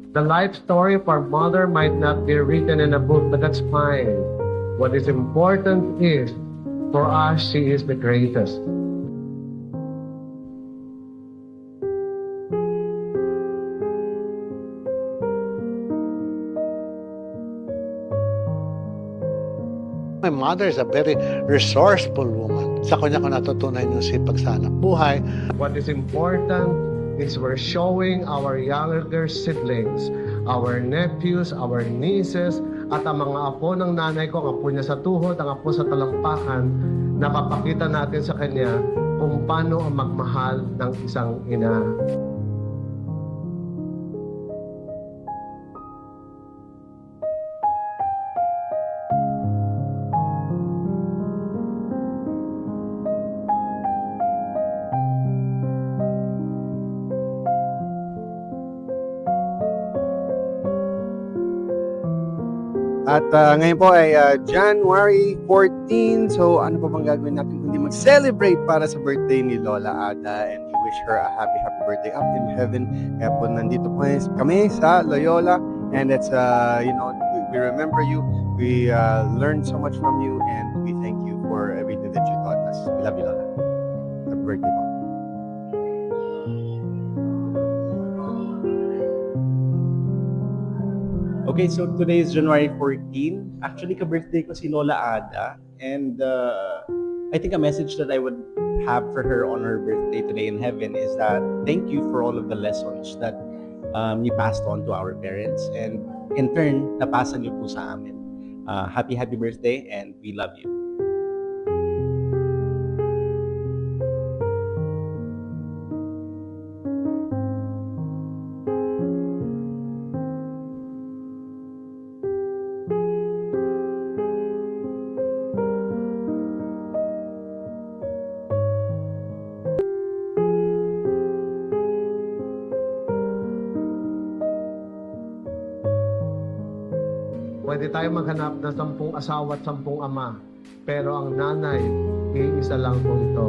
The life story of our mother might not be written in a book, but that's fine. What is important is, for us, she is the greatest. My mother is a very resourceful woman. Sa kanya ko natutunan yung sipag sa anak buhay. What is important is we're showing our younger siblings, our nephews, our nieces, at ang mga apo ng nanay ko, ang apo niya sa tuhod, ang apo sa talampakan, napapakita natin sa kanya kung paano ang magmahal ng isang ina. At ngayon po ay January 14. So ano pa bang gagawin natin kundi mag-celebrate para sa birthday ni Lola Ada, and we wish her a happy birthday up in heaven. Kaya po nandito po kami sa Loyola, and it's we remember you, we learned so much from you, and we thank you for everything that you taught us. We love you, Lola. Happy birthday po. Okay, so today is January 14. Actually, ka-birthday ko si Lola Ada. And I think a message that I would have for her on her birthday today in heaven is that thank you for all of the lessons that you passed on to our parents. And in turn, napasa niyo po sa amin. Happy birthday, and we love you. Pwede tayo maghanap ng 10 asawa at 10 ama, pero ang nanay, iisa lang po ito.